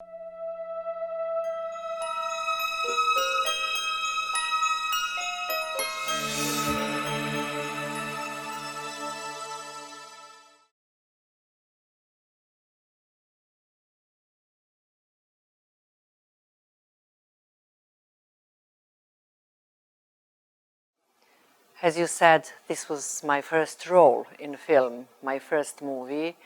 As you said, this was my first role in film, my first movie.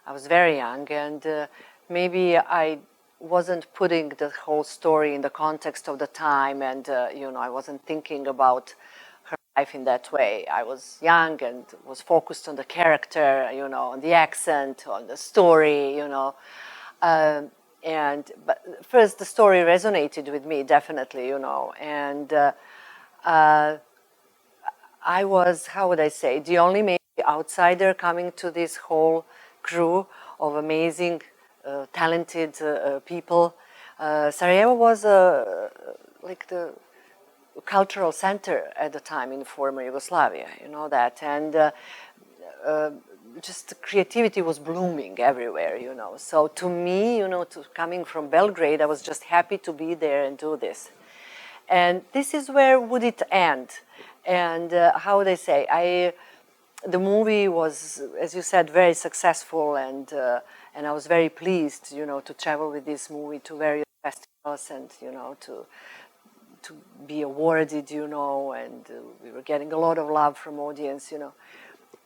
I was very young, and maybe I wasn't putting the whole story in the context of the time, and I wasn't thinking about her life in that way. I was young and was focused on the character, on the accent, on the story, but first the story resonated with me definitely, and I was, how would I say, the only maybe outsider coming to this whole crew of amazing, talented people. Sarajevo was like the cultural center at the time in former Yugoslavia, you know that, and just creativity was blooming everywhere, So to me, coming from Belgrade, I was just happy to be there and do this. And this is where would it end? And how would I say? The movie was, as you said, very successful, and I was very pleased, to travel with this movie to various festivals and, to be awarded, and we were getting a lot of love from audience,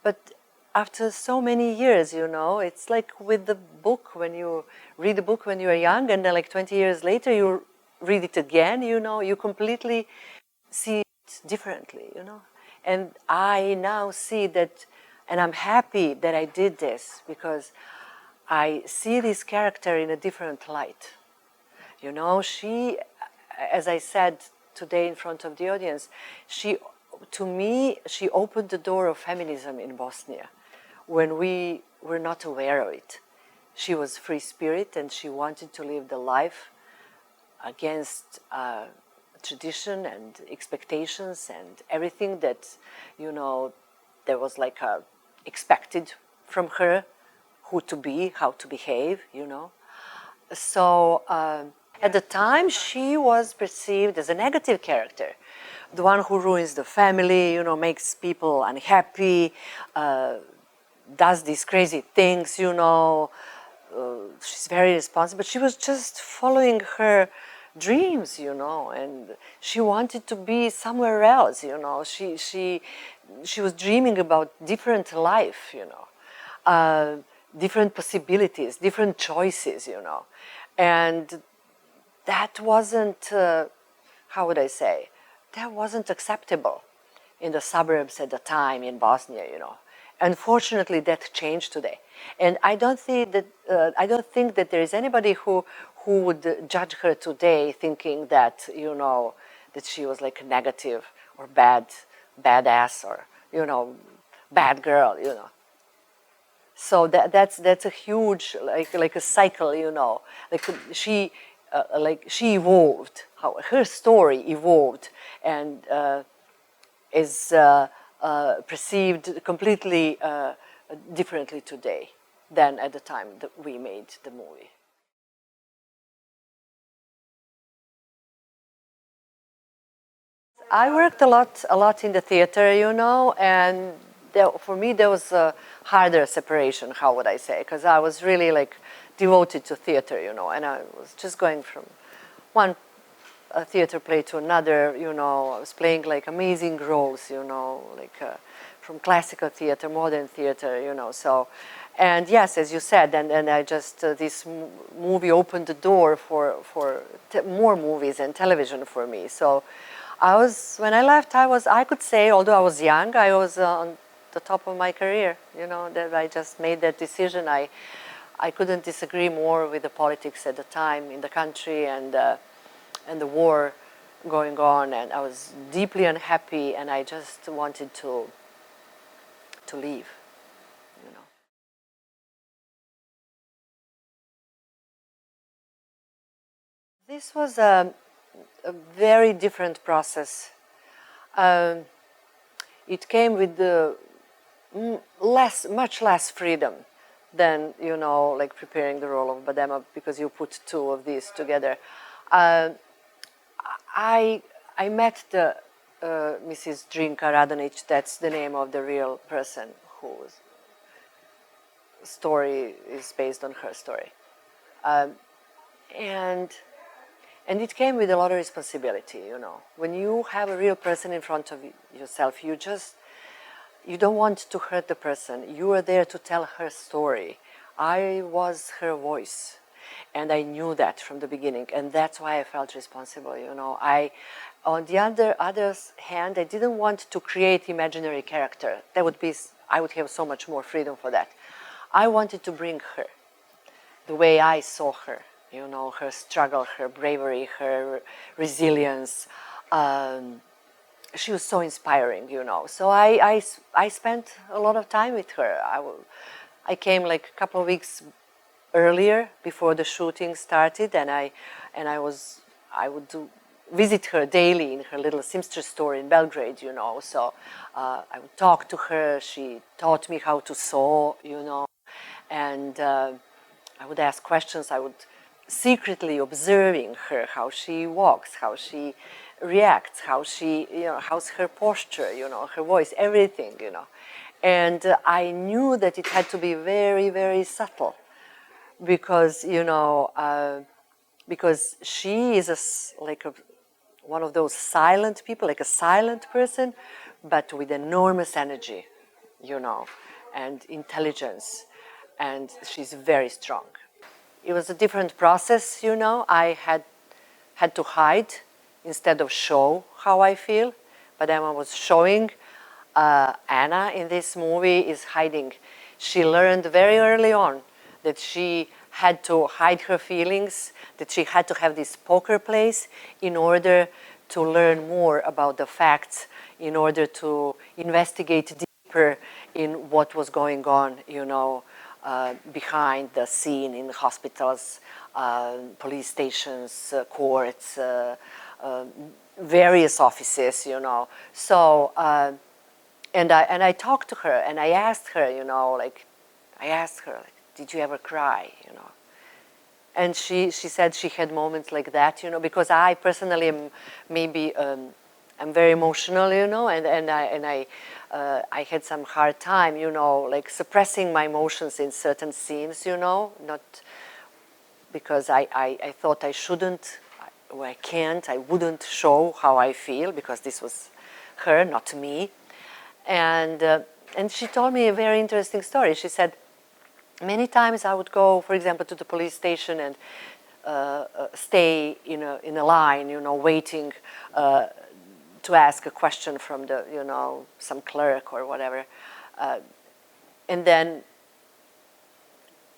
But after so many years, it's like with the book, when you read the book when you are young, and then like 20 years later you read it again, you completely see it differently, And I now see that, and I'm happy that I did this, because I see this character in a different light. She, as I said today in front of the audience, to me, she opened the door of feminism in Bosnia when we were not aware of it. She was free spirit, and she wanted to live the life against tradition and expectations and everything that, there was like expected from her, who to be, how to behave, So at the time, she was perceived as a negative character, the one who ruins the family, makes people unhappy, does these crazy things, she's very responsible. She was just following her dreams, and she wanted to be somewhere else, She was dreaming about different life, different possibilities, different choices, And that wasn't, how would I say, that wasn't acceptable in the suburbs at the time in Bosnia, Unfortunately, that changed today, and I don't think that there is anybody who would judge her today, thinking that that she was like negative or badass, or bad girl, So that's a huge like a cycle, like she evolved. How her story evolved and is perceived completely differently today than at the time that we made the movie. I worked a lot in the theater, and for me there was a harder separation, how would I say, because I was really like devoted to theater, and I was just going from one theater play to another, I was playing like amazing roles, like from classical theater, modern theater, so, and yes, as you said, and I just, this movie opened the door for more movies and television for me, so when I left, I could say, although I was young, I was on the top of my career, that I just made that decision. I couldn't disagree more with the politics at the time in the country and the war going on, and I was deeply unhappy, and I just wanted to leave, This was a very different process. It came with much less freedom than, you know, like preparing the role of Badema, because you put two of these together. Uh, I met the Mrs. Drinka Radonic. That's the name of the real person whose story is based on her story, and it came with a lot of responsibility. You know, when you have a real person in front of yourself, you don't want to hurt the person. You are there to tell her story. I was her voice, and I knew that from the beginning, and that's why I felt responsible. You know, on the other hand, I didn't want to create imaginary character. That would be, I would have so much more freedom for that. I wanted to bring her the way I saw her. You know, her struggle, her bravery, her resilience. She was so inspiring, you know. So I spent a lot of time with her. I came like a couple of weeks earlier before the shooting started, and I would visit her daily in her little seamstress store in Belgrade, you know. So I would talk to her. She taught me how to sew, you know, and I would ask questions. I would secretly observing her, how she walks, how she reacts, how she, you know, how's her posture, you know, her voice, everything, you know. And I knew that it had to be very, very subtle, because, you know, because she is one of those silent people, like a silent person, but with enormous energy, you know, and intelligence, and she's very strong. It was a different process, you know. I had to hide instead of show how I feel. But Emma was showing. Anna in this movie is hiding. She learned very early on that she had to hide her feelings, that she had to have this poker place in order to learn more about the facts, in order to investigate deeper in what was going on, you know, behind the scene in hospitals, police stations, courts, various offices, you know. So, and I talked to her, and I asked her, you know, like, did you ever cry, you know? And she said she had moments like that, you know, because I personally am maybe I'm very emotional, you know, and I had some hard time, you know, like suppressing my emotions in certain scenes, you know, not because I thought I shouldn't, or I can't, I wouldn't show how I feel, because this was her, not me. And she told me a very interesting story. She said, many times I would go, for example, to the police station and stay in a line, you know, waiting to ask a question from the, you know, some clerk or whatever. And then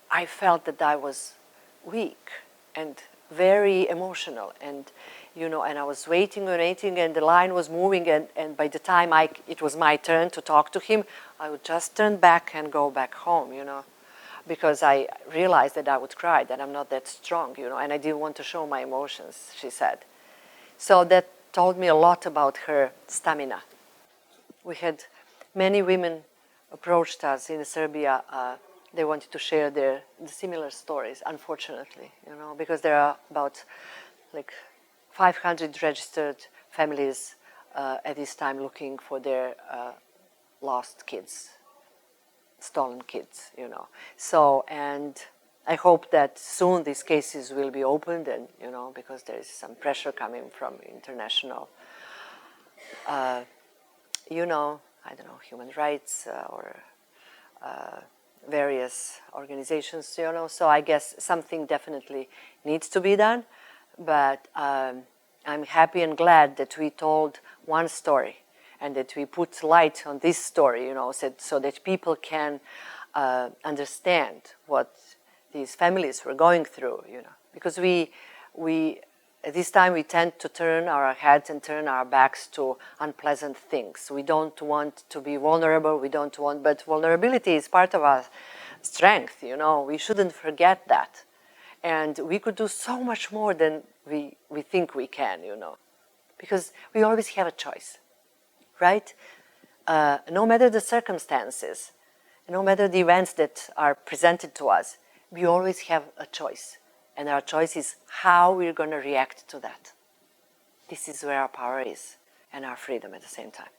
I felt that I was weak and very emotional, and, you know, and I was waiting and waiting, and the line was moving, and by the time it was my turn to talk to him, I would just turn back and go back home, you know, because I realized that I would cry, that I'm not that strong, you know, and I didn't want to show my emotions, she said. So that told me a lot about her stamina. We had many women approached us in Serbia. They wanted to share the similar stories, unfortunately, you know, because there are about like 500 registered families at this time looking for their lost kids, stolen kids, you know. So, and I hope that soon these cases will be opened, and, you know, because there is some pressure coming from international, you know, I don't know, human rights or various organizations, you know. So I guess something definitely needs to be done, but I'm happy and glad that we told one story, and that we put light on this story, you know, so that people can understand what these families were going through, you know. Because we at this time we tend to turn our heads and turn our backs to unpleasant things. We don't want to be vulnerable, but vulnerability is part of our strength, you know. We shouldn't forget that. And we could do so much more than we think we can, you know. Because we always have a choice, right? No matter the circumstances, And no matter the events that are presented to us, we always have a choice. And our choice is how we're going to react to that. This is where our power is and our freedom at the same time.